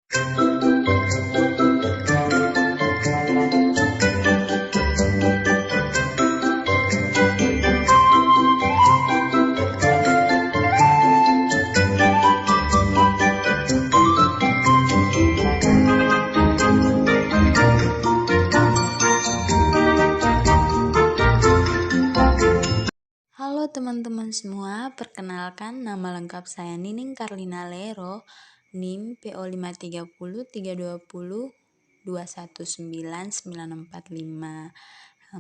Halo teman-teman semua, perkenalkan nama lengkap saya Nining Carlina Lero, NIM PO 530 320 219 945,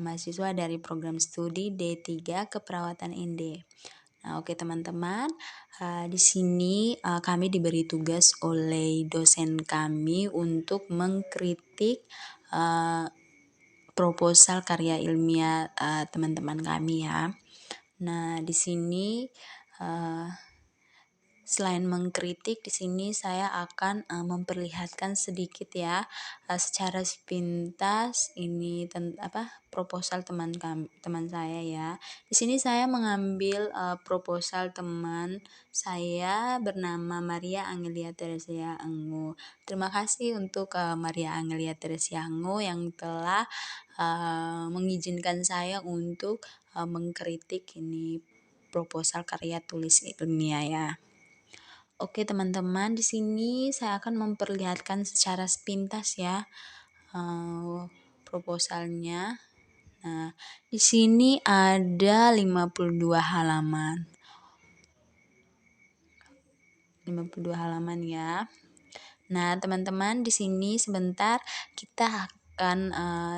mahasiswa dari program studi D3 Keperawatan ND. Nah, oke teman-teman, di sini kami diberi tugas oleh dosen kami untuk mengkritik proposal karya ilmiah teman-teman kami ya. Nah, di sini selain mengkritik, di sini saya akan memperlihatkan sedikit ya secara sepintas ini proposal teman saya ya. Di sini saya mengambil proposal teman saya bernama Maria Angelia Teresia Anggu. Terima kasih untuk Maria Angelia Teresia Anggu yang telah mengizinkan saya untuk mengkritik ini proposal karya tulis ilmiah ya. Oke teman-teman, di sini saya akan memperlihatkan secara sepintas ya proposalnya. Nah, di sini ada 52 halaman. 52 halaman ya. Nah, teman-teman, di sini sebentar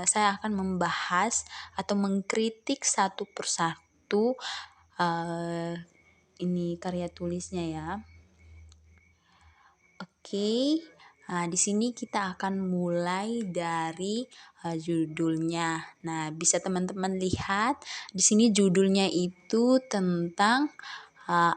saya akan membahas atau mengkritik satu persatu ini karya tulisnya ya. Oke, di sini kita akan mulai dari judulnya. Nah, bisa teman-teman lihat di sini judulnya itu tentang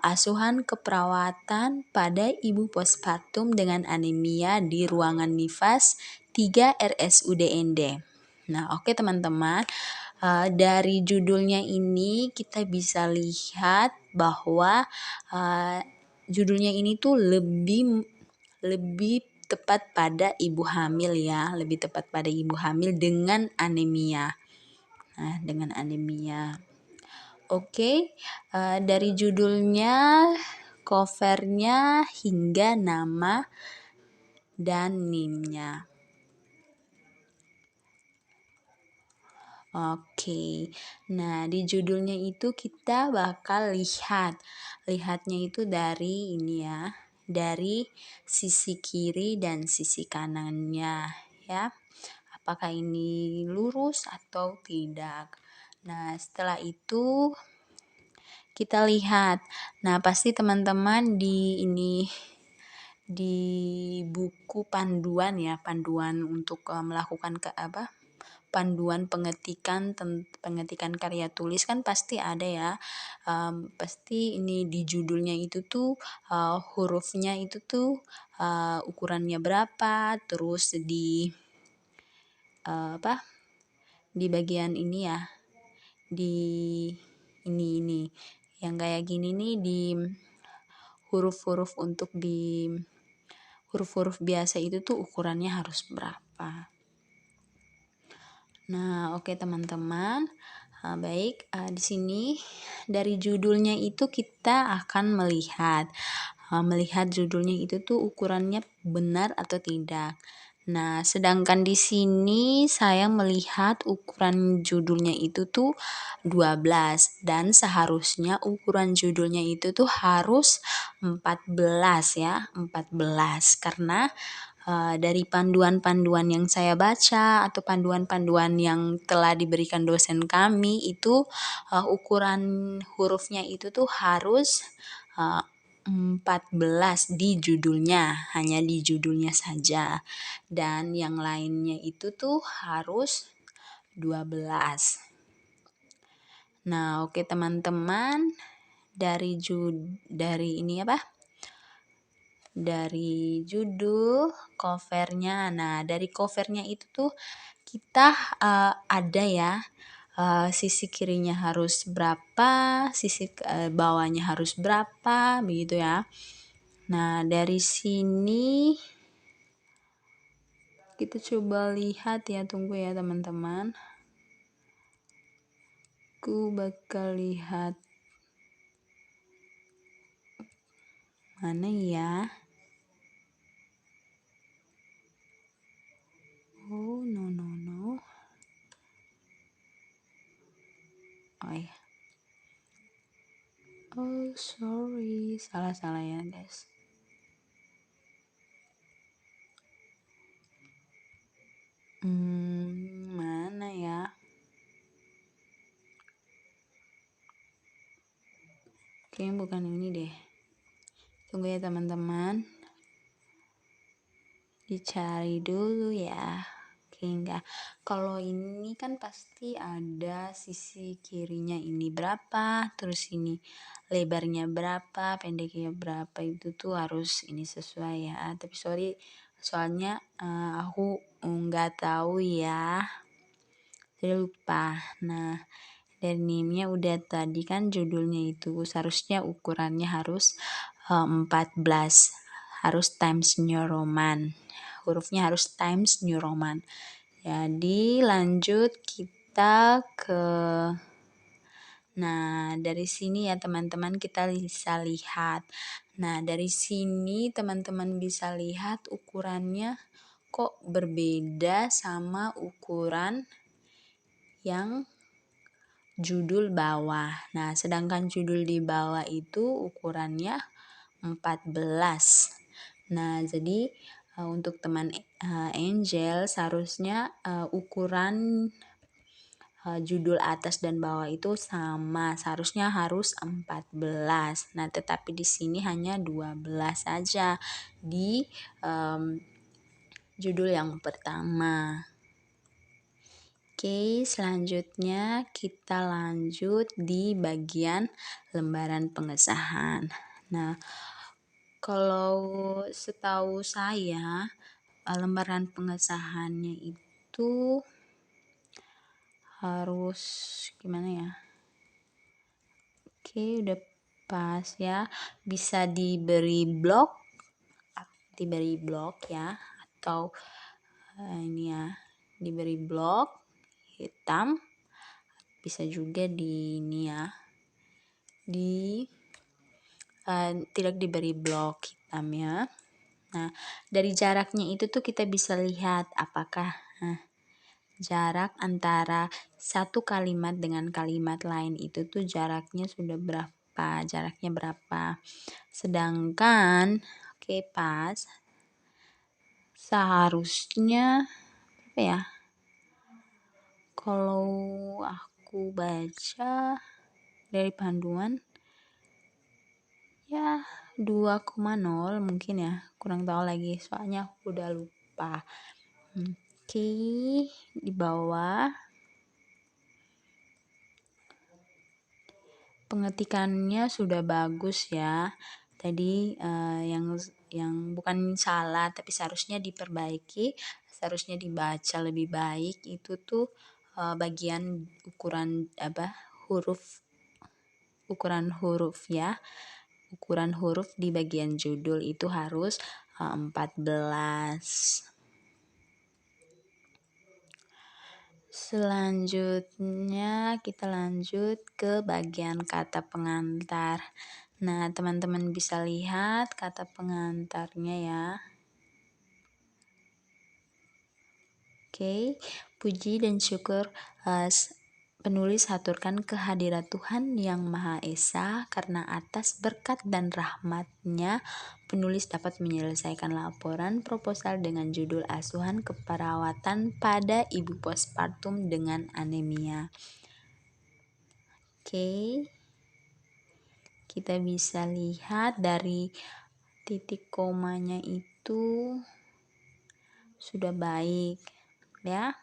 asuhan keperawatan pada ibu postpartum dengan anemia di ruangan nifas 3 RSUD ND. Nah, oke teman-teman, dari judulnya ini kita bisa lihat bahwa judulnya ini tuh lebih tepat pada ibu hamil ya, lebih tepat pada ibu hamil dengan anemia. Nah, dengan anemia. Oke, dari judulnya, covernya hingga nama dan NIM-nya. Oke, nah di judulnya itu kita bakal lihatnya itu dari ini ya, dari sisi kiri dan sisi kanannya ya, apakah ini lurus atau tidak. Nah, setelah itu kita lihat. Nah, pasti teman-teman di buku panduan ya, panduan untuk melakukan panduan pengetikan karya tulis kan pasti ada ya. Pasti ini di judulnya itu tuh hurufnya itu tuh ukurannya berapa, terus di bagian ini ya, di ini yang kayak gini nih, di huruf-huruf huruf-huruf biasa itu tuh ukurannya harus berapa. Nah, oke teman-teman, baik, di sini dari judulnya itu kita akan melihat judulnya itu tuh ukurannya benar atau tidak. Nah, sedangkan di sini saya melihat ukuran judulnya itu tuh 12 dan seharusnya ukuran judulnya itu tuh harus 14 ya, 14 karena dari panduan-panduan yang saya baca atau panduan-panduan yang telah diberikan dosen kami itu ukuran hurufnya itu tuh harus 14 di judulnya, hanya di judulnya saja, dan yang lainnya itu tuh harus 12. Nah, oke teman-teman, dari judul covernya. Nah, dari covernya itu tuh kita ada ya, sisi kirinya harus berapa, sisi bawahnya harus berapa, begitu ya. Nah, dari sini Kita coba lihat ya, tunggu ya teman-teman. Aku bakal lihat mana ya. Oh, no. Oh ya. Oh, sorry. Salah ya, guys. Mana ya? Kayaknya bukan ini deh. Tunggu ya teman-teman. Dicari dulu ya. Oke, enggak. Kalau ini kan pasti ada sisi kirinya ini berapa, terus ini lebarnya berapa, pendeknya berapa, itu tuh harus ini sesuai ya. Tapi sorry, soalnya aku nggak tahu ya. Saya lupa. Nah, dari name-nya udah tadi kan judulnya itu seharusnya ukurannya harus 14, harus Times New Roman, hurufnya harus Times New Roman. Jadi lanjut kita ke, nah dari sini ya teman-teman kita bisa lihat. Nah dari sini teman-teman bisa lihat ukurannya kok berbeda sama ukuran yang judul bawah. Nah, sedangkan judul di bawah itu ukurannya 14. Nah, jadi untuk teman Angel seharusnya ukuran judul atas dan bawah itu sama. Seharusnya harus 14. Nah, tetapi di sini hanya 12 saja di judul yang pertama. Oke, selanjutnya kita lanjut di bagian lembaran pengesahan. Nah, kalau setahu saya lembaran pengesahannya itu harus gimana ya? Oke, udah pas ya. Bisa diberi blok ya, atau ini ya, diberi blok hitam, bisa juga di ini ya, tidak diberi blok hitam ya. Nah, dari jaraknya itu tuh kita bisa lihat apakah jarak antara satu kalimat dengan kalimat lain itu tuh jaraknya berapa. Sedangkan oke, pas seharusnya apa ya? Kalau aku baca dari panduan ya 2,0 mungkin ya, kurang tahu lagi soalnya aku udah lupa. Oke, di bawah pengetikannya sudah bagus ya. Tadi yang bukan salah tapi seharusnya diperbaiki, seharusnya dibaca lebih baik itu tuh bagian ukuran ukuran huruf ya. Ukuran huruf di bagian judul itu harus 14. Selanjutnya kita lanjut ke bagian kata pengantar. Nah, teman-teman bisa lihat kata pengantarnya ya. Oke, puji dan syukur penulis haturkan kehadirat Tuhan Yang Maha Esa, karena atas berkat dan rahmat-Nya penulis dapat menyelesaikan laporan proposal dengan judul Asuhan Keperawatan pada Ibu Postpartum dengan Anemia. Oke, kita bisa lihat dari titik komanya itu sudah baik ya.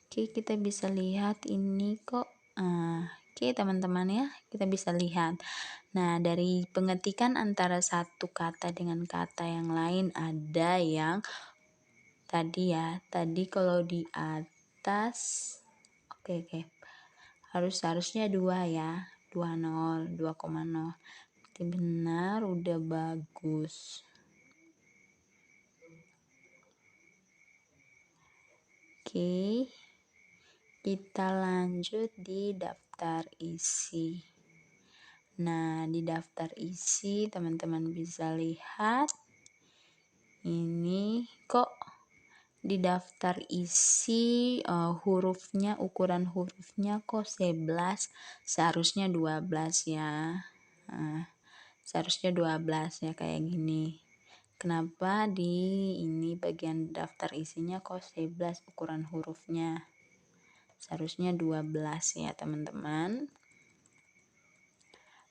Oke, kita bisa lihat ini kok. Oke teman-teman ya, kita bisa lihat. Nah, dari pengetikan antara satu kata dengan kata yang lain ada yang tadi ya. Tadi kalau di atas oke. Harusnya 2 ya. 2,0. Berarti benar, udah bagus. Oke, kita lanjut di daftar isi. Nah, di daftar isi teman-teman bisa lihat ini kok di daftar isi hurufnya, ukuran hurufnya kok 11, seharusnya 12 ya. Seharusnya 12 ya, kayak gini. Kenapa di ini bagian daftar isinya kok 11 ukuran hurufnya? Seharusnya 12 ya, teman-teman.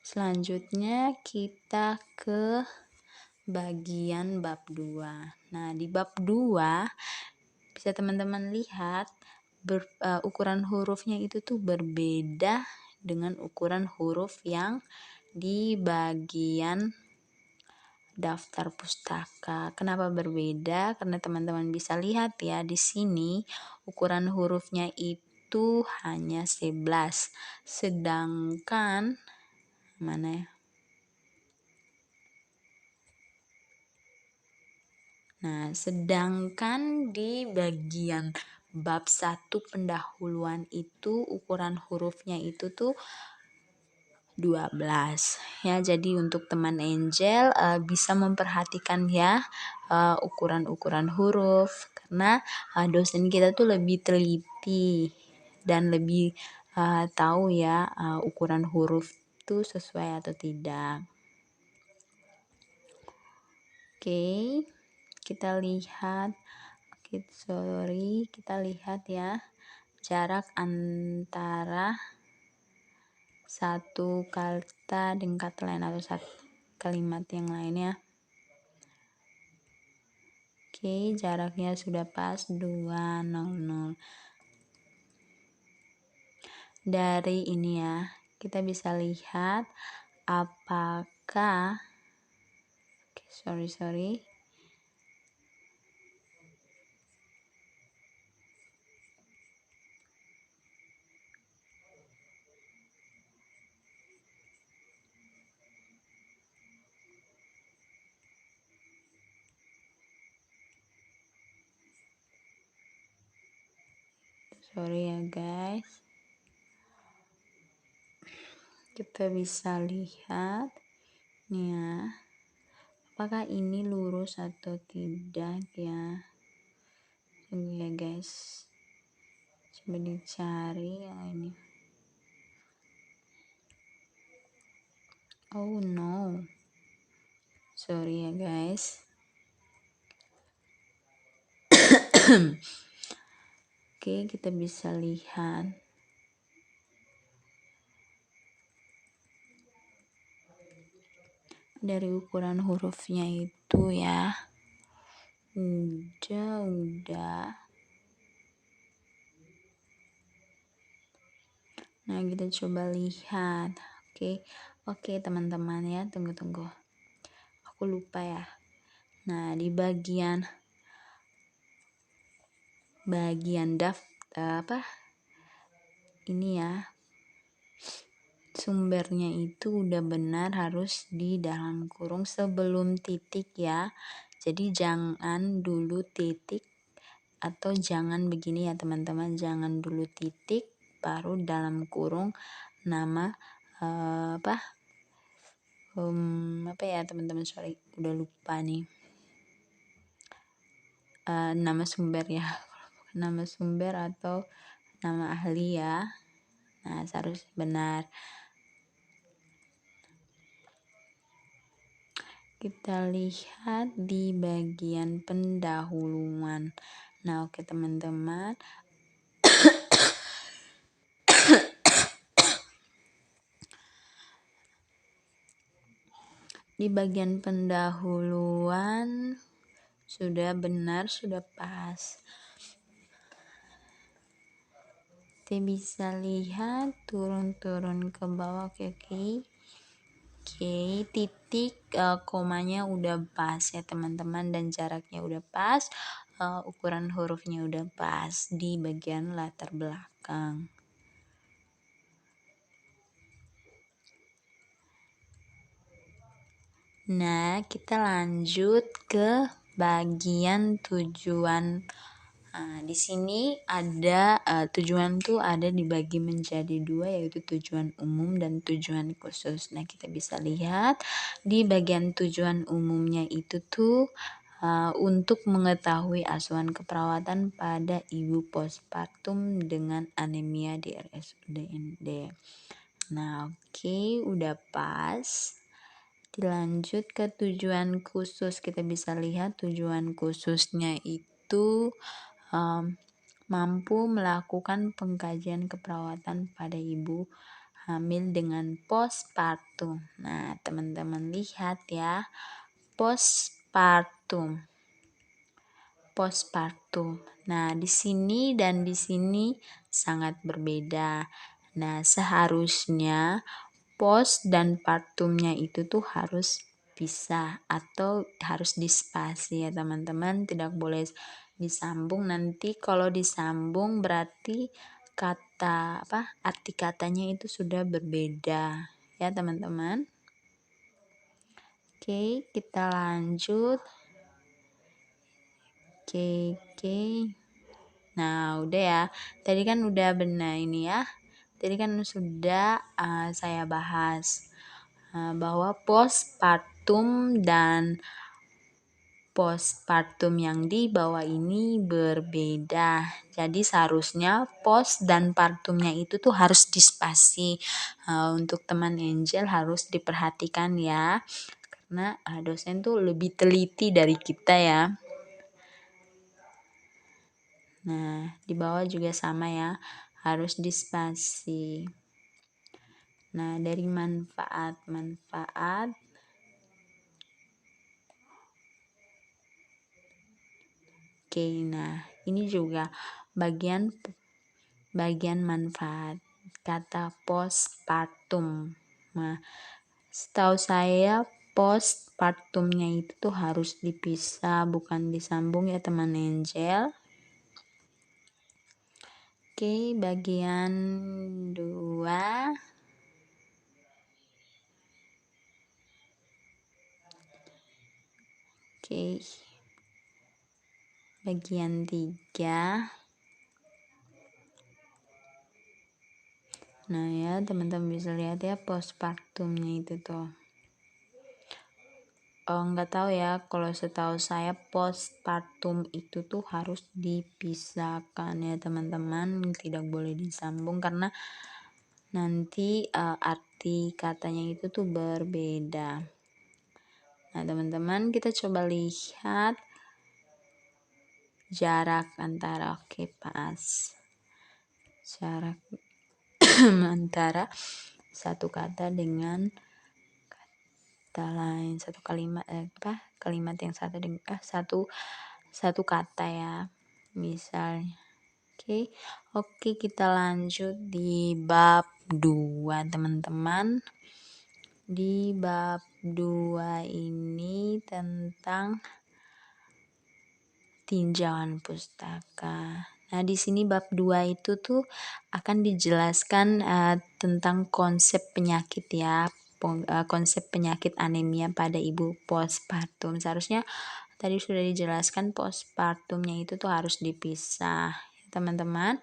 Selanjutnya kita ke bagian bab 2. Nah, di bab 2 bisa teman-teman lihat ukuran hurufnya itu tuh berbeda dengan ukuran huruf yang di bagian daftar pustaka. Kenapa berbeda? Karena teman-teman bisa lihat ya, di sini ukuran hurufnya itu hanya 11. Sedangkan mana ya? Nah, sedangkan di bagian bab 1 pendahuluan itu ukuran hurufnya itu tuh 12 ya. Jadi untuk teman Angel bisa memperhatikan ya ukuran-ukuran huruf, karena dosen kita tuh lebih teliti dan lebih tahu ya ukuran huruf itu sesuai atau tidak. Oke, kita lihat. Kita lihat ya jarak antara satu kata dengan kata lain atau satu kalimat yang lainnya. Oke, jaraknya sudah pas 200. Dari ini ya, kita bisa lihat apakah sorry. Sorry ya guys. Kita bisa lihat nih ya, apakah ini lurus atau tidak ya. Tunggu ya guys, coba dicari yang ini. Oh no, sorry ya guys. Oke, kita bisa lihat dari ukuran hurufnya itu ya. Udah. Nah, kita coba lihat. Oke teman-teman ya, tunggu. Aku lupa ya. Nah, di bagian daftar ini ya, sumbernya itu udah benar, harus di dalam kurung sebelum titik ya. Jadi jangan dulu titik, atau jangan begini ya teman-teman, jangan dulu titik baru dalam kurung nama apa ya teman-teman, sorry udah lupa nih nama sumber ya, nama sumber atau nama ahli ya. Nah, harus benar. Kita lihat di bagian pendahuluan. Nah, oke teman-teman. Di bagian pendahuluan sudah benar, sudah pas. Kita bisa lihat turun ke bawah. Oke, titik komanya udah pas ya teman-teman, dan jaraknya udah pas, ukuran hurufnya udah pas di bagian latar belakang. Nah, kita lanjut ke bagian tujuan Di sini ada tujuan tuh ada dibagi menjadi dua, yaitu tujuan umum dan tujuan khusus. Nah, kita bisa lihat di bagian tujuan umumnya itu tuh untuk mengetahui asuhan keperawatan pada ibu postpartum dengan anemia di RSUD. Nah, oke, udah pas. Dilanjut ke tujuan khusus, kita bisa lihat tujuan khususnya itu mampu melakukan pengkajian keperawatan pada ibu hamil dengan postpartum. Nah, teman-teman lihat ya, postpartum. Nah, di sini dan di sini sangat berbeda. Nah, seharusnya post dan partumnya itu tuh harus pisah atau harus dispasi ya teman-teman, tidak boleh disambung. Nanti kalau disambung berarti arti katanya itu sudah berbeda ya teman-teman. Oke, kita lanjut. Oke. Nah, udah ya. Tadi kan udah benar ini ya. Tadi kan sudah saya bahas bahwa postpartum dan postpartum yang di bawah ini berbeda. Jadi seharusnya post dan partumnya itu tuh harus dispasi. Untuk teman Angel harus diperhatikan ya. Karena dosen tuh lebih teliti dari kita ya. Nah, di bawah juga sama ya, harus dispasi. Nah, dari manfaat. Oke, nah ini juga bagian manfaat kata postpartum. Nah, setahu saya postpartumnya itu tuh harus dipisah, bukan disambung ya teman Angel. Oke, bagian 2. Oke. Bagian 3. Nah ya, teman-teman bisa lihat ya postpartumnya itu tuh. Nggak tahu ya, kalau setahu saya postpartum itu tuh harus dipisahkan ya teman-teman, tidak boleh disambung karena nanti arti katanya itu tuh berbeda. Nah teman-teman, kita coba lihat jarak antara pas jarak antara satu kata dengan kata lain, satu kalimat kalimat yang satu dengan satu kata ya, misalnya. Oke, kita lanjut di bab 2 teman-teman. Di bab 2 ini tentang tinjauan pustaka. Nah, di sini bab 2 itu tuh akan dijelaskan tentang konsep penyakit ya, konsep penyakit anemia pada ibu postpartum. Seharusnya tadi sudah dijelaskan postpartumnya itu tuh harus dipisah, teman-teman.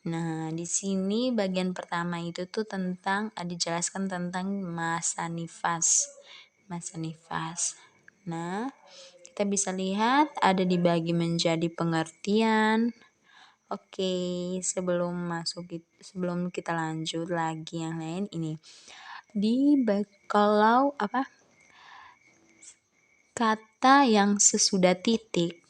Nah, di sini bagian pertama itu tuh dijelaskan tentang masa nifas. Nah, kita bisa lihat ada dibagi menjadi pengertian. Oke, sebelum kita lanjut lagi yang lain ini. Kalau kata yang sesudah titik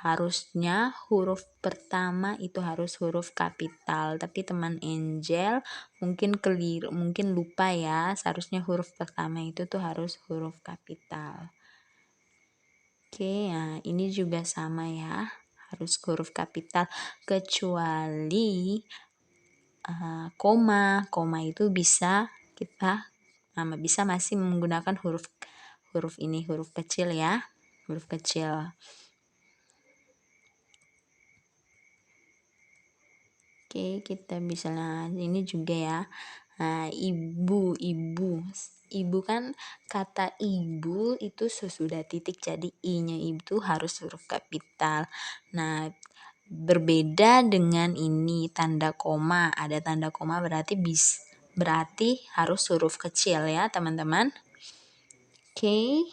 harusnya huruf pertama itu harus huruf kapital, tapi teman Angel mungkin keliru, mungkin lupa ya, seharusnya huruf pertama itu tuh harus huruf kapital. Oke, nah ini juga sama ya, harus huruf kapital, kecuali koma itu bisa masih menggunakan huruf kecil ya, huruf kecil. Oke, kita bisa ini juga ya, Nah, ibu, ibu kan kata ibu itu sesudah titik, jadi i-nya itu harus huruf kapital. Nah, berbeda dengan ini tanda koma. Ada tanda koma berarti harus huruf kecil ya, teman-teman. Oke.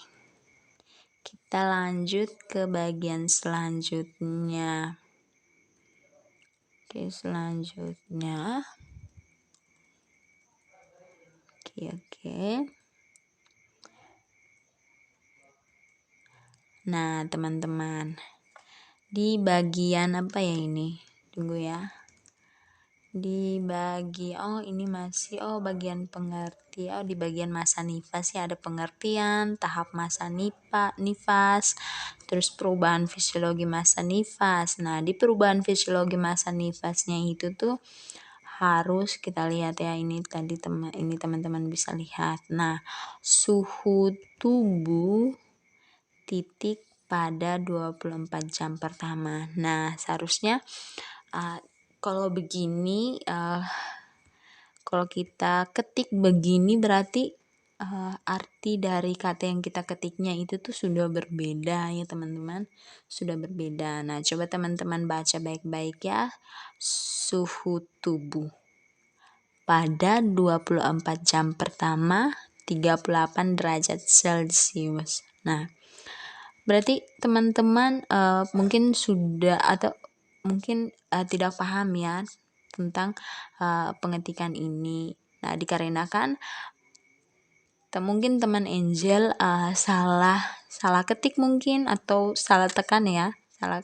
Kita lanjut ke bagian selanjutnya. Oke, selanjutnya. Oke. Nah, teman-teman. Di bagian apa ya ini? Tunggu ya. Ini masih bagian pengerti. Di bagian masa nifas ya ada pengertian, tahap masa nifas, terus perubahan fisiologi masa nifas. Nah, di perubahan fisiologi masa nifasnya itu tuh harus kita lihat ya, ini tadi teman-teman bisa lihat. Nah, suhu tubuh titik pada 24 jam pertama. Nah, seharusnya kalau begini, kalau kita ketik begini berarti arti dari kata yang kita ketiknya itu tuh sudah berbeda ya teman-teman, sudah berbeda. Nah, coba teman-teman baca baik-baik ya. Suhu tubuh pada 24 jam pertama 38 derajat Celcius. Nah, berarti teman-teman mungkin sudah atau mungkin tidak paham ya tentang pengetikan ini. Nah, dikarenakan mungkin teman Angel salah ketik mungkin atau salah tekan ya, salah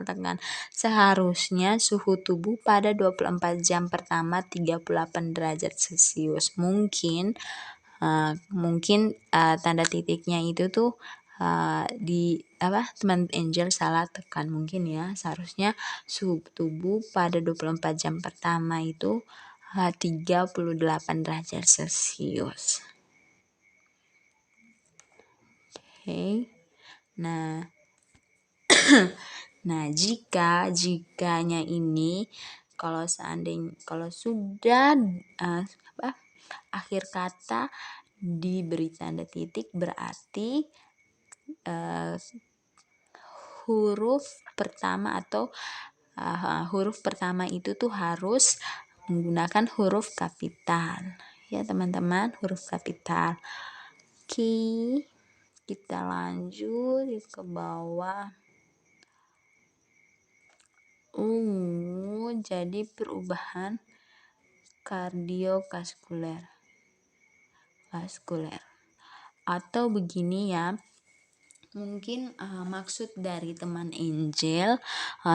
tekan. Seharusnya suhu tubuh pada 24 jam pertama 38 derajat Celcius. Mungkin tanda titiknya itu tuh teman Angel salah tekan mungkin ya. Seharusnya suhu tubuh pada 24 jam pertama itu 38 derajat Celcius. Oke. Nah, jikanya ini kalau sudah akhir kata diberi tanda titik berarti huruf pertama atau huruf pertama itu tuh harus menggunakan huruf kapital ya teman-teman, huruf kapital. Oke, kita lanjut ke bawah. Jadi perubahan kardiovaskuler atau begini ya, mungkin maksud dari teman Angel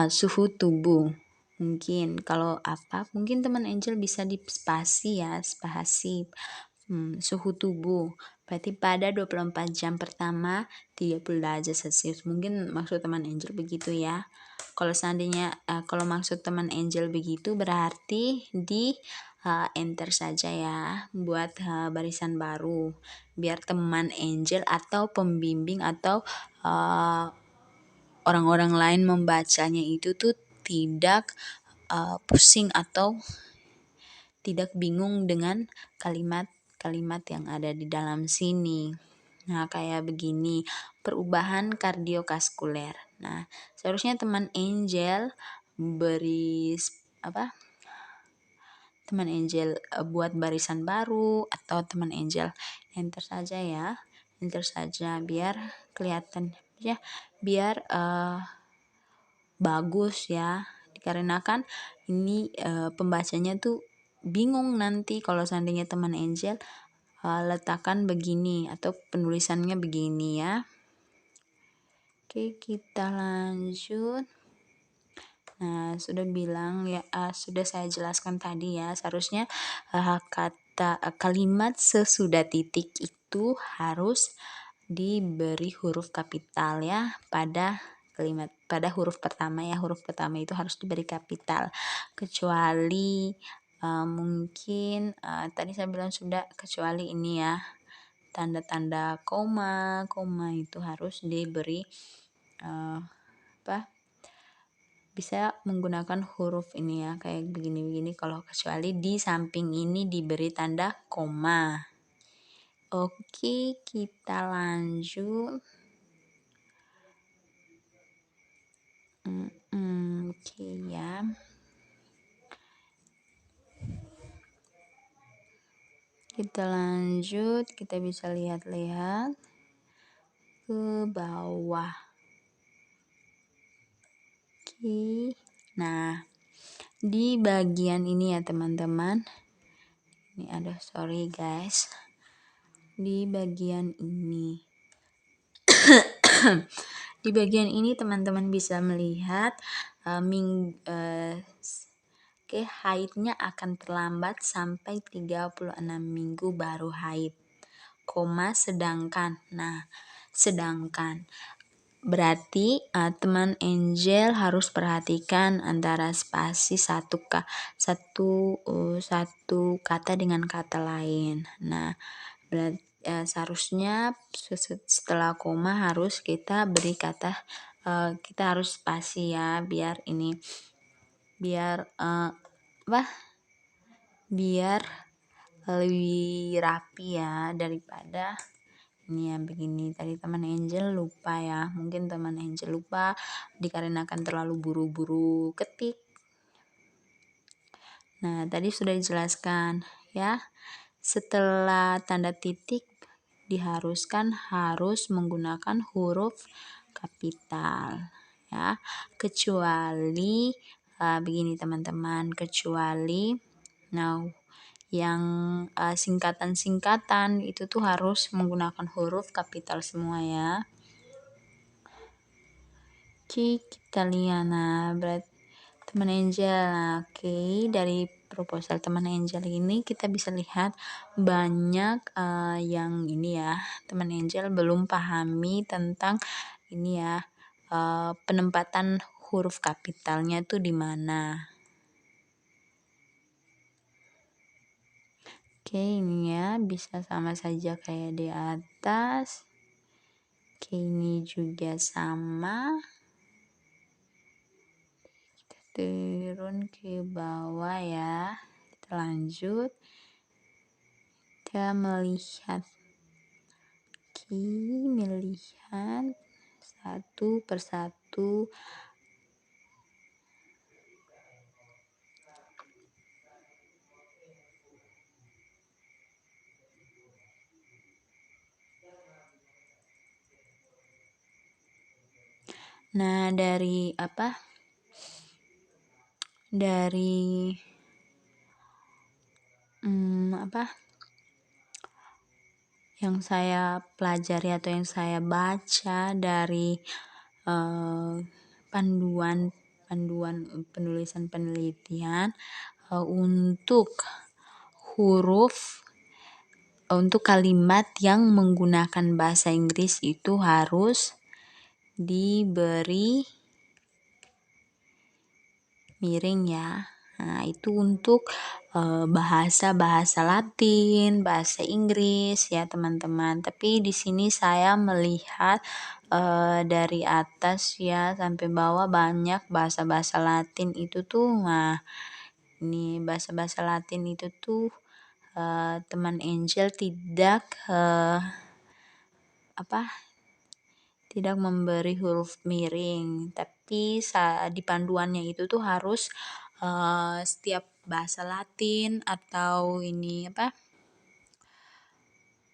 suhu tubuh. Mungkin kalau mungkin teman Angel bisa di spasi ya, suhu tubuh berarti pada 24 jam pertama 30 derajat Celcius. Mungkin maksud teman Angel begitu ya. Kalau seandainya kalau maksud teman Angel begitu berarti di enter saja ya buat barisan baru biar teman Angel atau pembimbing atau orang-orang lain membacanya itu tuh tidak pusing atau tidak bingung dengan kalimat-kalimat yang ada di dalam sini. Nah, kayak begini, perubahan kardiovaskuler. Nah, seharusnya teman Angel teman Angel buat barisan baru atau teman Angel enter saja ya. Enter saja biar kelihatan ya, biar bagus ya. Dikarenakan ini pembacanya tuh bingung nanti kalau seandainya teman Angel letakkan begini atau penulisannya begini ya. Oke, kita lanjut. Nah, sudah saya jelaskan tadi ya, seharusnya kalimat sesudah titik itu harus diberi huruf kapital ya pada huruf pertama ya. Huruf pertama itu harus diberi kapital. Kecuali mungkin tadi saya bilang sudah, kecuali ini ya, tanda-tanda koma itu harus diberi bisa menggunakan huruf ini ya, kayak begini-begini, kalau kecuali di samping ini diberi tanda koma. Oke, kita lanjut. Oke ya. Kita lanjut, kita bisa lihat-lihat ke bawah. Oke. Nah, di bagian ini ya teman-teman. Ini ada, sorry guys. Di bagian ini. Di bagian ini teman-teman bisa melihat haidnya akan terlambat sampai 36 minggu baru haid. Koma sedangkan. Nah, sedangkan berarti teman Angel harus perhatikan antara spasi satu kata dengan kata lain. Nah, berarti seharusnya setelah koma harus kita beri kata, kita harus spasi ya, biar lebih rapi ya, daripada ini ya begini. Tadi teman Angel lupa ya, mungkin teman Angel lupa dikarenakan terlalu buru-buru ketik. Nah, tadi sudah dijelaskan ya, setelah tanda titik diharuskan harus menggunakan huruf kapital ya, kecuali begini teman-teman, kecuali yang singkatan-singkatan itu tuh harus menggunakan huruf kapital semua ya. Oke, kita lihat. Nah, berarti teman Angel. Oke, dari proposal teman Angel ini kita bisa lihat banyak yang ini ya, teman Angel belum pahami tentang ini ya, penempatan huruf kapitalnya tuh di mana. Oke, ini ya bisa sama saja kayak di atas. Oke, ini juga sama. Turun ke bawah ya, kita lanjut, kita melihat satu persatu. Nah, dari yang saya pelajari atau yang saya baca dari panduan penulisan penelitian, untuk kalimat yang menggunakan bahasa Inggris itu harus diberi miring ya. Nah, itu untuk bahasa Latin, bahasa Inggris ya teman-teman. Tapi di sini saya melihat dari atas ya sampai bawah banyak bahasa-bahasa Latin itu tuh. Nah, ini bahasa-bahasa Latin itu tuh teman Angel tidak memberi huruf miring, tapi di panduannya itu tuh harus setiap bahasa Latin atau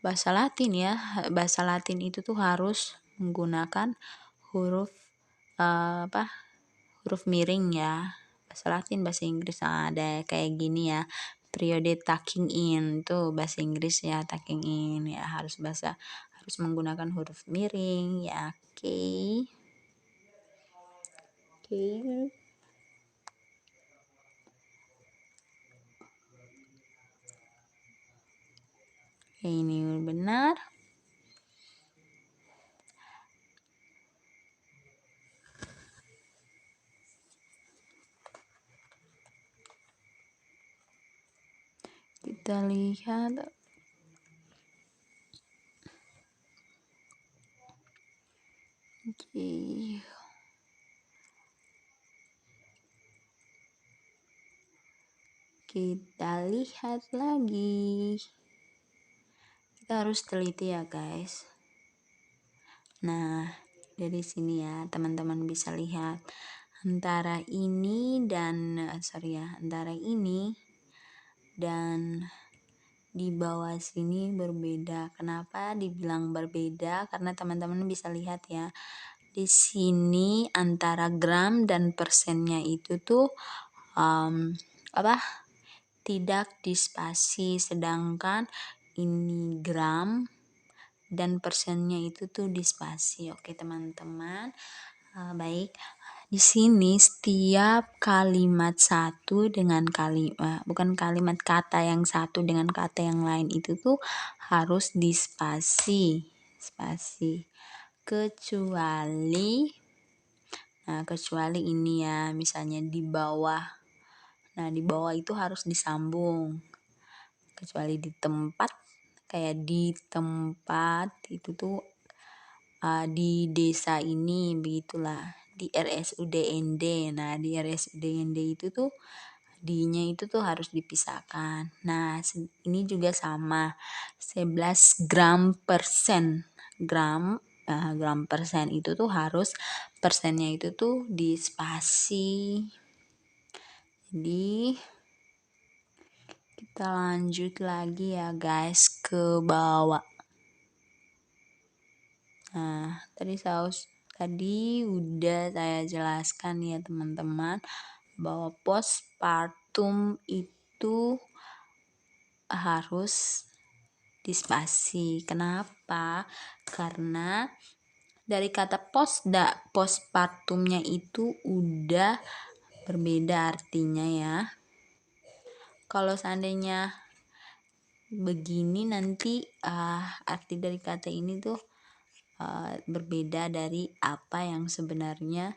bahasa Latin itu tuh harus menggunakan huruf huruf miring ya. Bahasa Latin, bahasa Inggris ada kayak gini ya. Periode tucking in tuh bahasa Inggris ya, tucking in ya, harus menggunakan huruf miring ya. Oke. Ini benar. Kita lihat. Oke. Kita lihat lagi. Kita harus teliti ya guys. Nah, dari sini ya teman-teman bisa lihat antara ini dan antara ini dan di bawah sini berbeda. Kenapa dibilang berbeda? Karena teman-teman bisa lihat ya. Di sini antara gram dan persennya itu tuh tidak dispasi, sedangkan ini gram dan persennya itu tuh dispasi. Oke teman-teman. Baik, di sini setiap kalimat satu dengan bukan kalimat kata yang satu dengan kata yang lain itu tuh harus dispasi, kecuali ini ya, misalnya di bawah. Nah, di bawah itu harus disambung. Kecuali di tempat, kayak di tempat itu tuh di desa ini, begitulah, di RSUD ND. Nah, di RSUD ND itu tuh D-nya itu tuh harus dipisahkan. Nah, ini juga sama, 11 gram persen. Gram persen itu tuh harus persennya itu tuh dispasi. Jadi kita lanjut lagi ya guys ke bawah. Nah, tadi udah saya jelaskan ya teman-teman bahwa postpartum itu harus dispasi. Kenapa? Karena dari kata postpartumnya itu udah berbeda artinya ya. Kalau seandainya begini nanti arti dari kata ini tuh berbeda dari apa yang sebenarnya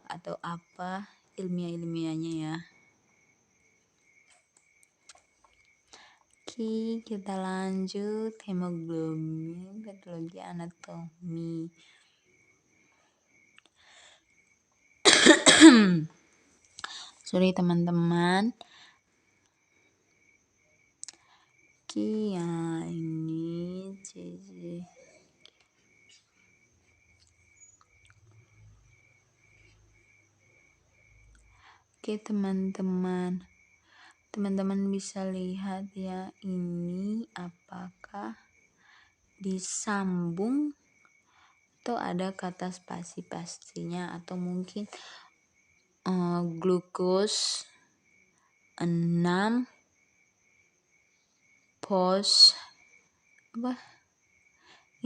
atau apa ilmiahnya ya. Oke, kita lanjut hemoglobin, patologi anatomi. Sorry teman-teman. Oke, ya ini Oke teman-teman bisa lihat ya, ini apakah disambung atau ada kata spasi-spasinya, atau mungkin glukos 6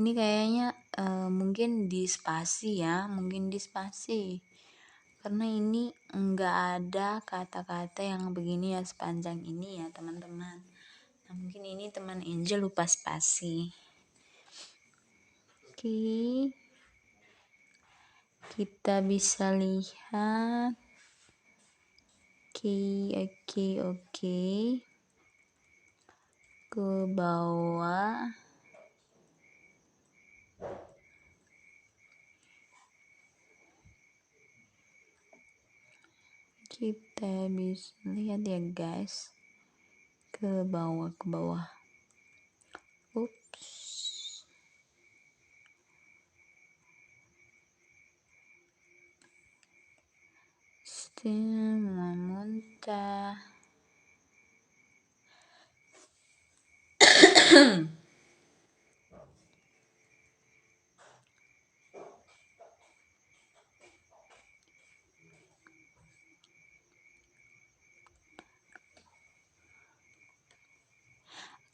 ini kayaknya mungkin dispasi ya, karena ini enggak ada kata-kata yang begini ya sepanjang ini ya teman-teman. Nah, mungkin ini teman Angel lupa spasi. Oke, kita bisa lihat. Oke, ke bawah. Kita bisa lihat ya guys, ke bawah. Ups. Mau muntah.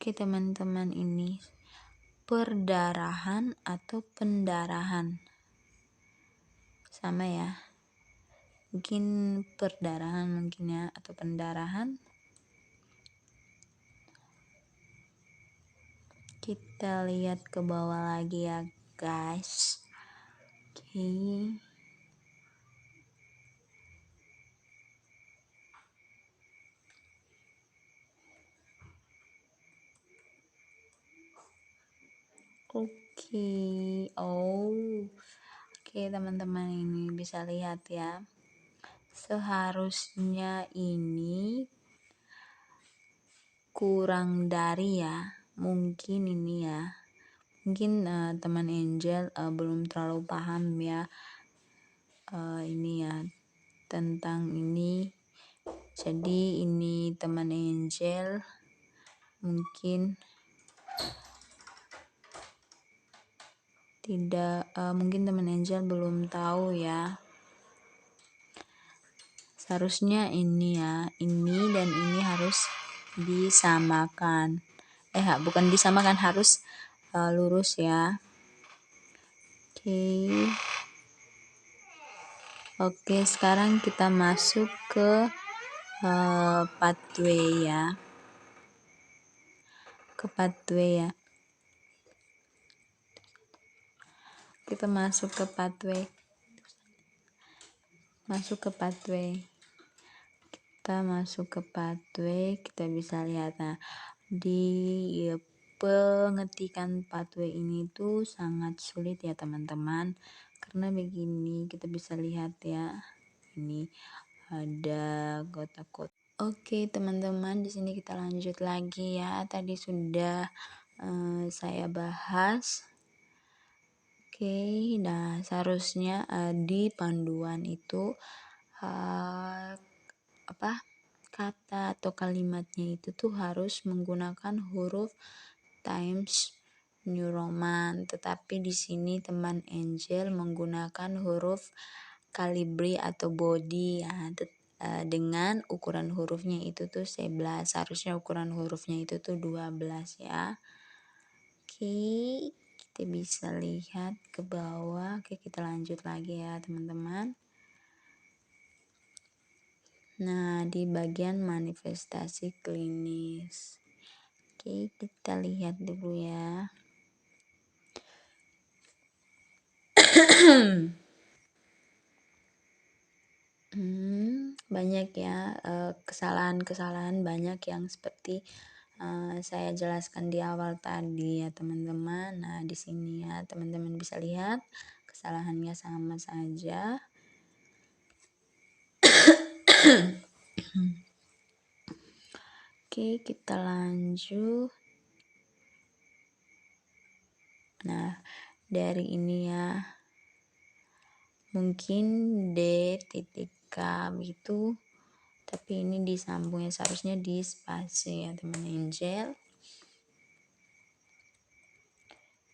Oke teman-teman, ini perdarahan atau pendarahan, sama ya, mungkin perdarahan mungkin ya, atau pendarahan. Kita lihat ke bawah lagi ya guys. Oke teman-teman, ini bisa lihat ya, seharusnya ini kurang dari ya, mungkin ini ya, mungkin teman Angel belum terlalu paham ya, ini ya, tentang ini. Jadi ini teman Angel mungkin tidak, mungkin teman Angel belum tahu ya. Seharusnya ini ya, ini dan ini harus disamakan. Bukan disamakan, harus lurus ya. Oke, sekarang kita masuk ke pathway ya. Kita masuk ke pathway. Kita bisa lihat, nah di pengetikan pathway ini tuh sangat sulit ya teman-teman, karena begini kita bisa lihat ya, ini ada kotak-kotak. Oke teman-teman, di sini kita lanjut lagi ya, tadi sudah saya bahas. Nah seharusnya di panduan itu kata atau kalimatnya itu tuh harus menggunakan huruf Times New Roman, tetapi di sini teman Angel menggunakan huruf Calibri atau body ya, dengan ukuran hurufnya itu tuh 11, harusnya ukuran hurufnya itu tuh 12 ya. Kita bisa lihat ke bawah. Kita lanjut lagi ya teman-teman. Nah, di bagian manifestasi klinis. Kita lihat dulu ya. Banyak ya kesalahan-kesalahan banyak yang seperti saya jelaskan di awal tadi ya teman-teman. Nah, di sini ya teman-teman bisa lihat kesalahannya sama saja. Kita lanjut. Nah, dari ini ya, mungkin D titik K itu, tapi ini disambungnya, seharusnya di spasi ya teman Angel.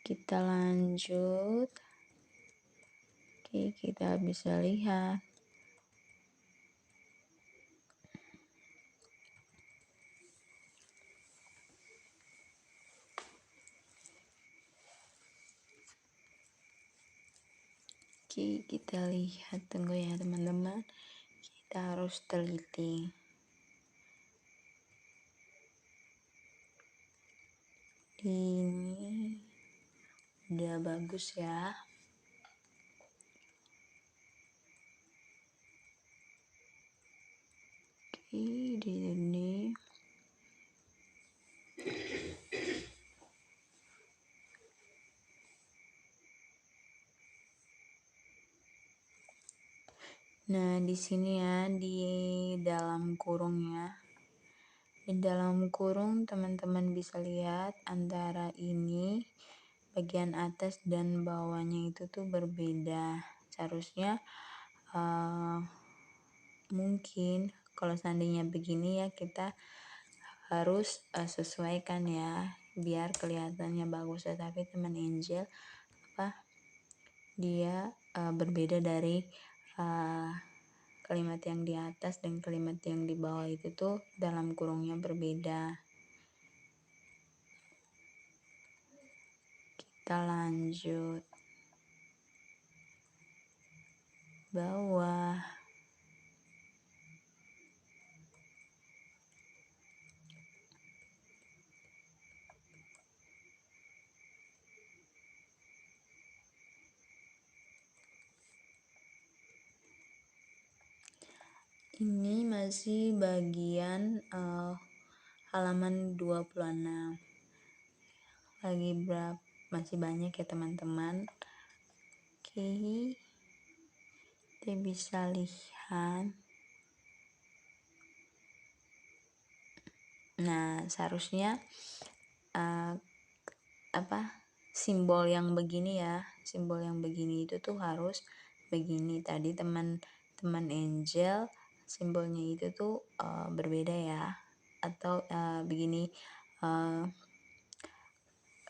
Kita lanjut. Kita bisa lihat. Kita lihat, tunggu ya teman-teman, kita harus teliti. Ini udah bagus ya. Di sini nah di sini ya, di dalam kurung ya, di dalam kurung teman-teman bisa lihat antara ini bagian atas dan bawahnya itu tuh berbeda. Seharusnya mungkin kalau seandainya begini ya, kita harus sesuaikan ya biar kelihatannya bagus. Tapi teman Angel dia berbeda dari kalimat yang di atas dan kalimat yang di bawah itu tuh dalam kurungnya berbeda. Kita lanjut bawah. Ini masih bagian halaman 26. Masih banyak ya teman-teman. Kita bisa lihat. Nah, seharusnya simbol yang begini ya, simbol yang begini itu tuh harus begini. Tadi teman Angel simbolnya itu tuh berbeda ya, atau begini,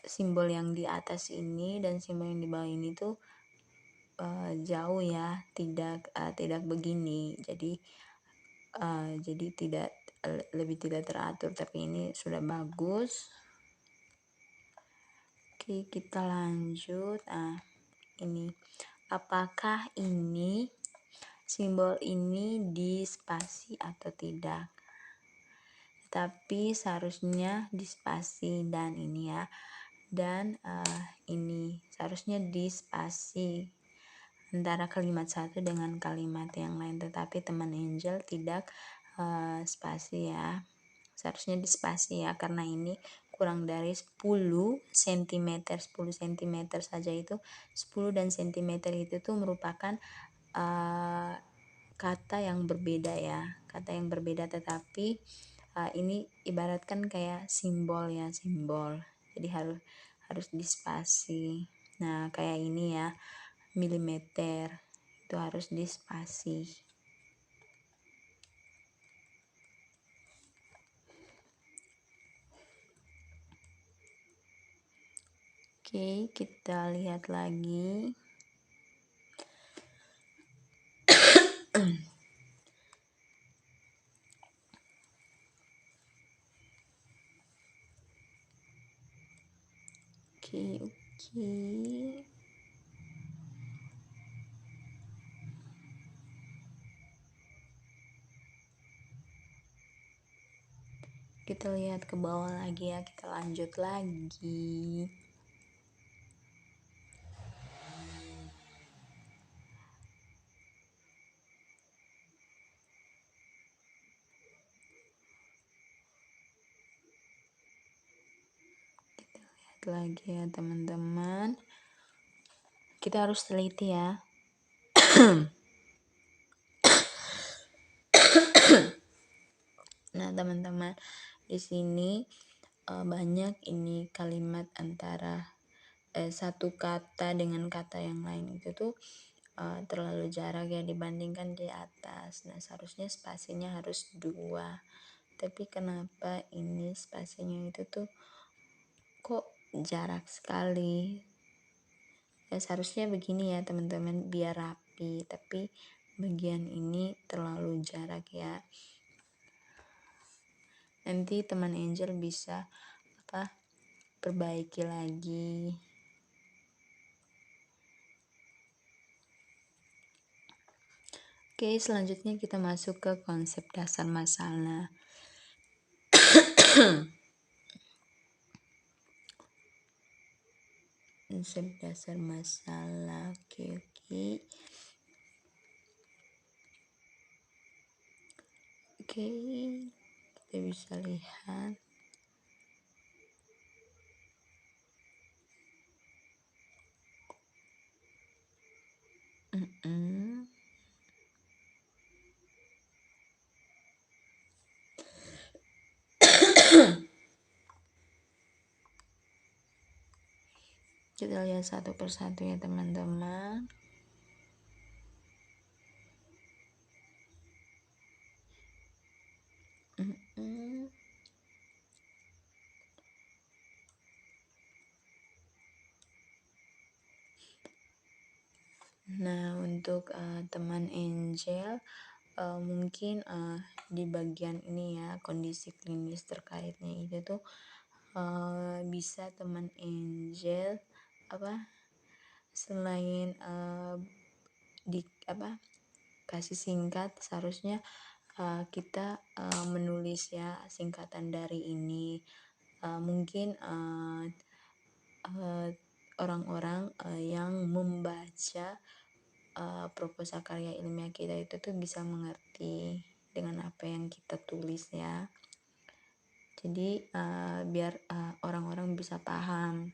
simbol yang di atas ini dan simbol yang di bawah ini tuh jauh ya, tidak begini. Jadi tidak lebih tidak teratur, tapi ini sudah bagus. Oke, kita lanjut. Ini apakah ini simbol ini dispasi atau tidak? Tapi seharusnya dispasi, dan ini ya, dan ini seharusnya dispasi antara kalimat satu dengan kalimat yang lain, tetapi teman Angel tidak spasi ya, seharusnya dispasi ya, karena ini kurang dari 10 cm. 10 cm saja itu 10 dan cm itu tuh merupakan kata yang berbeda ya, kata yang berbeda, tetapi ini ibaratkan kayak simbol ya, simbol, jadi harus dispasi. Nah, kayak ini ya, milimeter itu harus dispasi. Oke, kita lihat lagi. Oke. Kita lihat ke bawah lagi ya, kita lanjut lagi. Kita lihat lagi ya teman-teman. Kita harus teliti ya. Nah, teman-teman, di sini banyak ini kalimat antara satu kata dengan kata yang lain itu tuh terlalu jarak ya dibandingkan di atas. Nah, seharusnya spasinya harus 2, tapi kenapa ini spasinya itu tuh kok jarak sekali ya? Seharusnya begini ya teman-teman, biar rapi, tapi bagian ini terlalu jarak ya. Nanti teman Angel bisa perbaiki lagi. Oke, selanjutnya kita masuk ke konsep dasar masalah. Konsep dasar masalah. Oke. Oke, kita bisa lihat. Kita lihat satu persatu ya teman-teman. Nah, untuk teman Angel mungkin di bagian ini ya, kondisi klinis terkaitnya itu tuh bisa teman Angel selain kasih singkat, seharusnya kita menulis ya singkatan dari ini. Mungkin orang-orang yang membaca proposal karya ilmiah kita itu tuh bisa mengerti dengan apa yang kita tulis ya. Jadi biar orang-orang bisa paham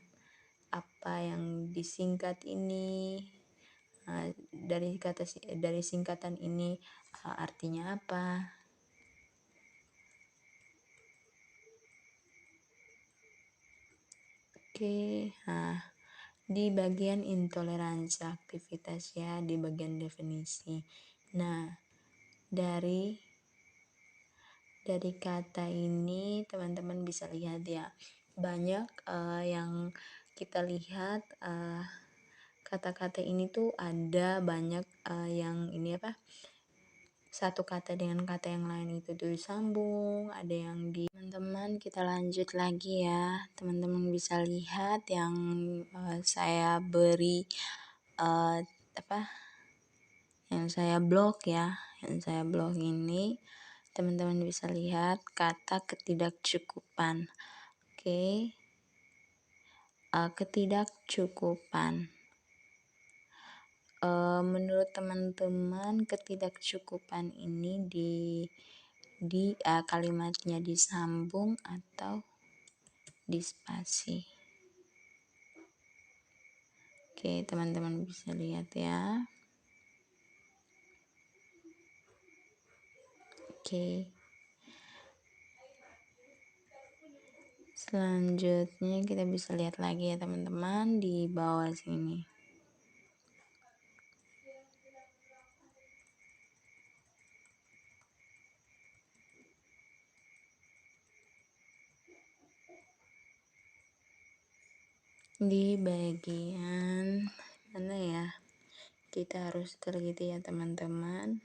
apa yang disingkat ini, dari singkatan ini artinya apa. Oke, nah di bagian intoleransi aktivitas ya, di bagian definisi. Nah, dari kata ini teman-teman bisa lihat ya, banyak yang kita lihat kata-kata ini tuh ada banyak yang ini apa, satu kata dengan kata yang lain itu tuh disambung, ada yang di teman-teman. Kita lanjut lagi ya, teman-teman bisa lihat yang saya beri apa, yang saya blok ya, yang saya blok ini teman-teman bisa lihat kata ketidakcukupan. Oke, ketidakcukupan. Menurut teman-teman ketidakcukupan ini di kalimatnya disambung atau dispasi. Oke, teman-teman bisa lihat ya. Oke. Selanjutnya kita bisa lihat lagi ya teman-teman di bawah sini. Di bagian mana ya? Kita harus teliti ya teman-teman.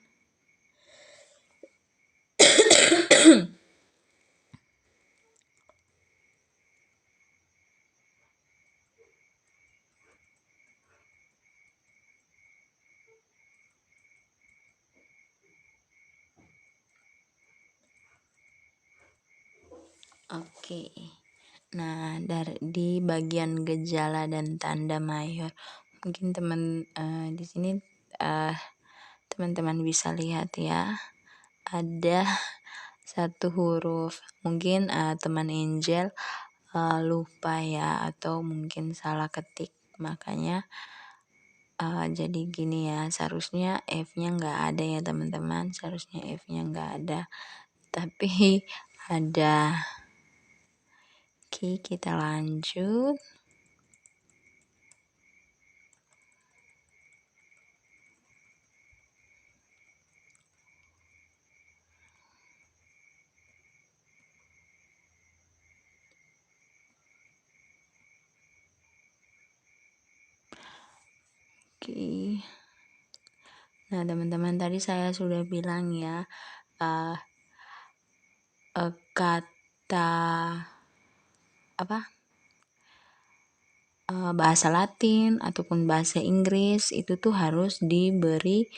Oke. Nah, di bagian gejala dan tanda mayor, mungkin di sini teman-teman bisa lihat ya, ada satu huruf. Mungkin teman Angel lupa ya, atau mungkin salah ketik. Makanya jadi gini ya, seharusnya F-nya nggak ada ya teman-teman, seharusnya F-nya nggak ada, tapi ada. Oke, kita lanjut. Oke. Nah, teman-teman tadi saya sudah bilang ya, kata apa? Bahasa Latin ataupun bahasa Inggris itu tuh harus diberi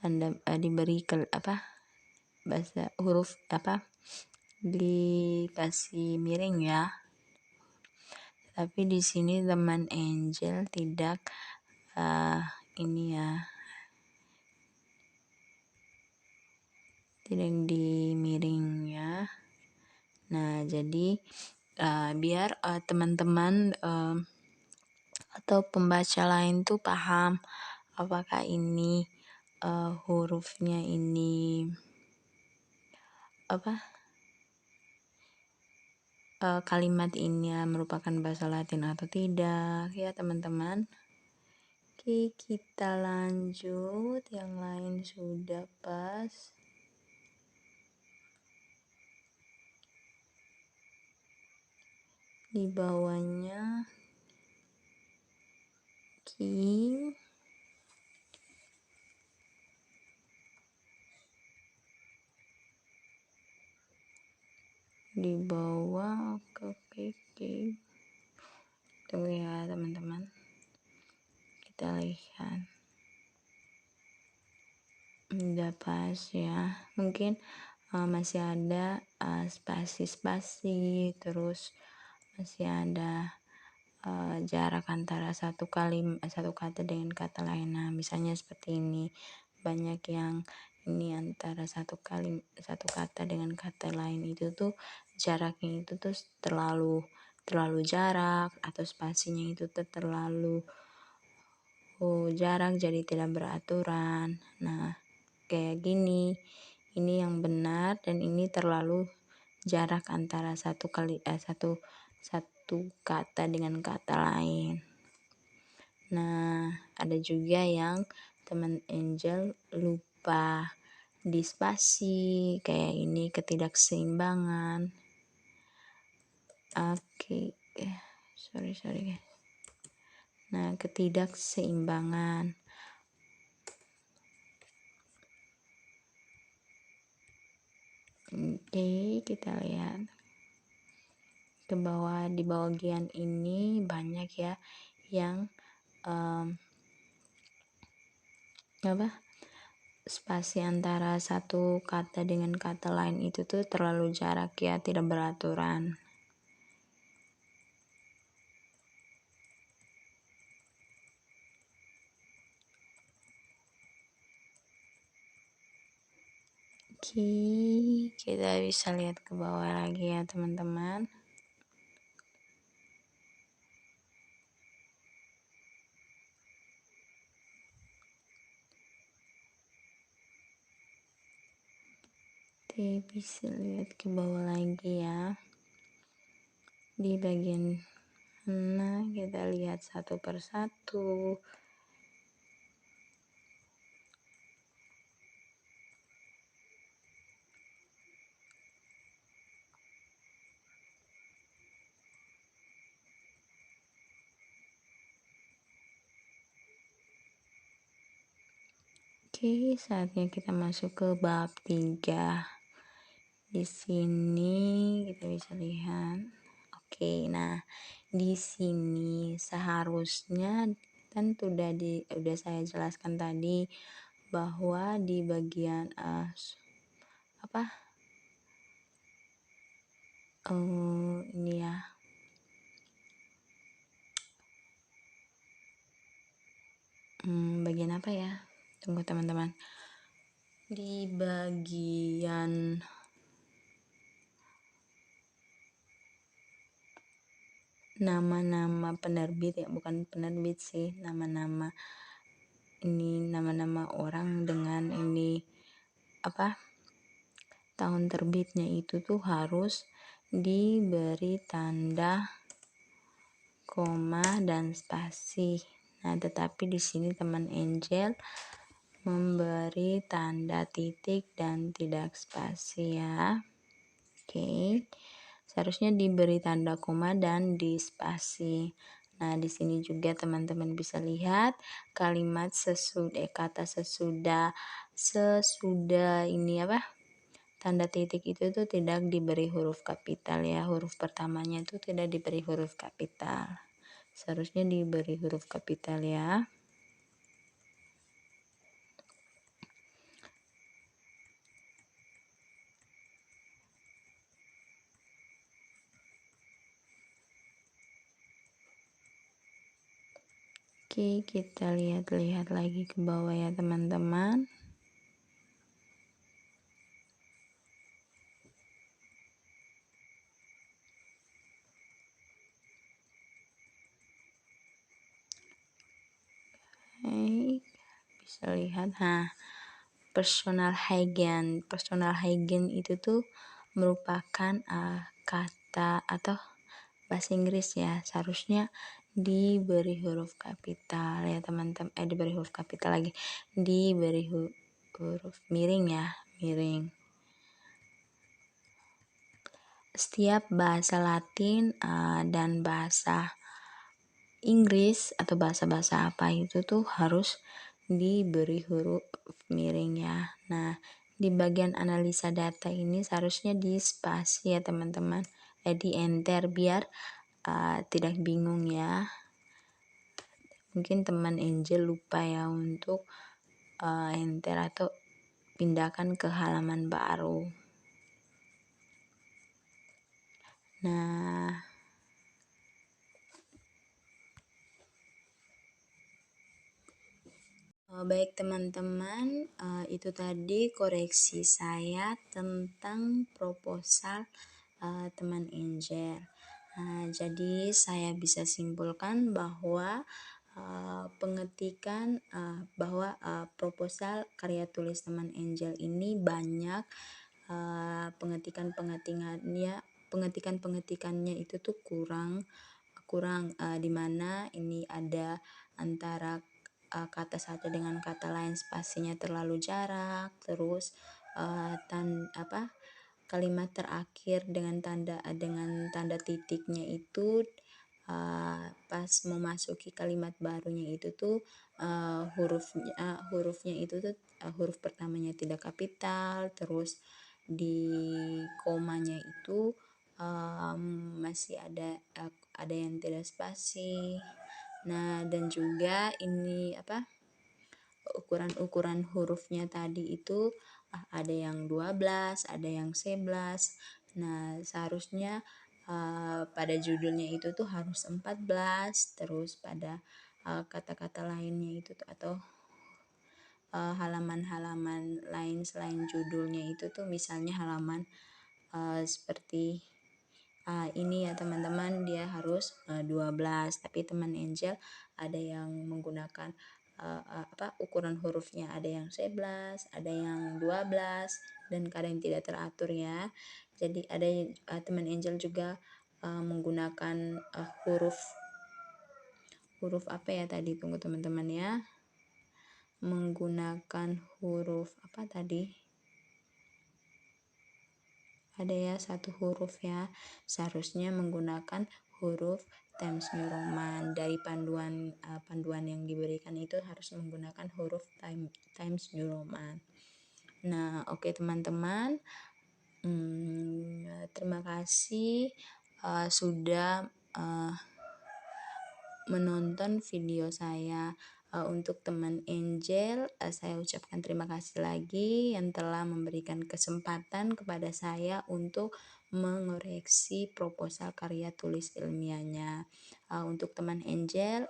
tanda bahasa huruf dikasih miring ya. Tapi di sini teman Angel tidak ini ya, tidak dimiring ya. Nah, jadi biar teman-teman atau pembaca lain tuh paham apakah ini hurufnya ini kalimat ini merupakan bahasa Latin atau tidak ya teman-teman. Oke, kita lanjut, yang lain sudah pas. Di bawahnya di bawah. Oke. Tunggu ya teman-teman, kita lihat udah pas ya. Mungkin masih ada spasi-spasi, terus masih ada jarak antara satu kata dengan kata lain. Nah, misalnya seperti ini, banyak yang ini antara satu kata dengan kata lain itu tuh jaraknya itu tuh terlalu jarak, atau spasinya itu tuh terlalu jarak, jadi tidak beraturan. Nah, kayak gini, ini yang benar dan ini terlalu jarak antara satu kata dengan kata lain. Nah, ada juga yang teman Angel lupa di spasi, kayak ini ketidakseimbangan. Oke, sorry guys. Nah, ketidakseimbangan. Oke, kita lihat ke bawah. Di bagian ini banyak ya yang spasi antara satu kata dengan kata lain itu tuh terlalu jarak ya, tidak beraturan. Oke, kita bisa lihat ke bawah lagi ya teman-teman. Oke, bisa lihat ke bawah lagi ya. Di bagian mana kita lihat satu persatu. Oke, saatnya kita masuk ke bab 3. Di sini kita bisa lihat. Oke, nah di sini seharusnya kan udah saya jelaskan tadi bahwa di bagian ini ya. Bagian apa ya? Tunggu teman-teman. Di bagian nama-nama penerbit ya, bukan penerbit sih, nama-nama orang dengan ini tahun terbitnya itu tuh harus diberi tanda koma dan spasi. Nah, tetapi di sini teman Angel memberi tanda titik dan tidak spasi ya. Oke. Seharusnya diberi tanda koma dan di spasi. Nah, di sini juga teman-teman bisa lihat kalimat kata sesudah ini tanda titik itu tuh tidak diberi huruf kapital ya. Huruf pertamanya itu tidak diberi huruf kapital. Seharusnya diberi huruf kapital ya. Oke, kita lihat lagi ke bawah ya teman-teman. Bisa lihat, personal hygiene itu tuh merupakan kata atau bahasa Inggris ya, seharusnya diberi huruf kapital ya teman-teman, diberi huruf kapital lagi, diberi huruf miring ya, miring. Setiap bahasa Latin dan bahasa Inggris atau bahasa-bahasa apa itu tuh harus diberi huruf miring ya. Nah, di bagian analisa data ini seharusnya di spasi ya teman-teman, di enter biar tidak bingung ya. Mungkin teman Angel lupa ya untuk enter atau pindahkan ke halaman baru. Nah, baik teman-teman, itu tadi koreksi saya tentang proposal teman Angel. Jadi saya bisa simpulkan bahwa pengetikan bahwa proposal karya tulis teman Angel ini banyak pengetikannya itu tuh kurang kurang di mana ini ada antara kata satu dengan kata lain spasinya terlalu jarak, terus kalimat terakhir dengan tanda titiknya itu pas memasuki kalimat barunya itu tuh hurufnya itu tuh huruf pertamanya tidak kapital, terus di komanya itu masih ada yang tidak spasi. Nah, dan juga ini ukuran hurufnya tadi itu ada yang 12, ada yang 11. Nah, seharusnya pada judulnya itu tuh harus 14, terus pada kata-kata lainnya itu tuh atau halaman-halaman lain selain judulnya itu tuh misalnya halaman seperti ini ya teman-teman, dia harus 12, tapi teman Angel ada yang menggunakan ukuran hurufnya ada yang 11, ada yang 12, dan kadang tidak teratur ya. Jadi ada teman Angel juga menggunakan huruf apa ya tadi, tunggu teman-teman ya, menggunakan huruf apa tadi, ada ya satu huruf ya, seharusnya menggunakan huruf Times New Roman. Dari panduan yang diberikan itu harus menggunakan huruf Times New Roman. Nah, oke teman-teman, terima kasih sudah menonton video saya. Untuk teman Angel, saya ucapkan terima kasih lagi yang telah memberikan kesempatan kepada saya untuk mengoreksi proposal karya tulis ilmiahnya. Untuk teman Angel,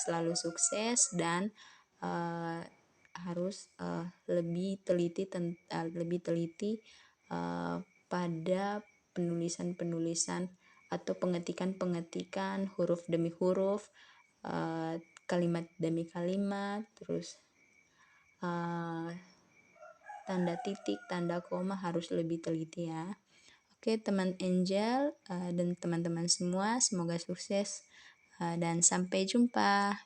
selalu sukses dan harus lebih teliti pada penulisan-penulisan atau pengetikan huruf demi huruf, kalimat demi kalimat, terus tanda titik, tanda koma harus lebih teliti ya. Oke teman Angel dan teman-teman semua, semoga sukses dan sampai jumpa.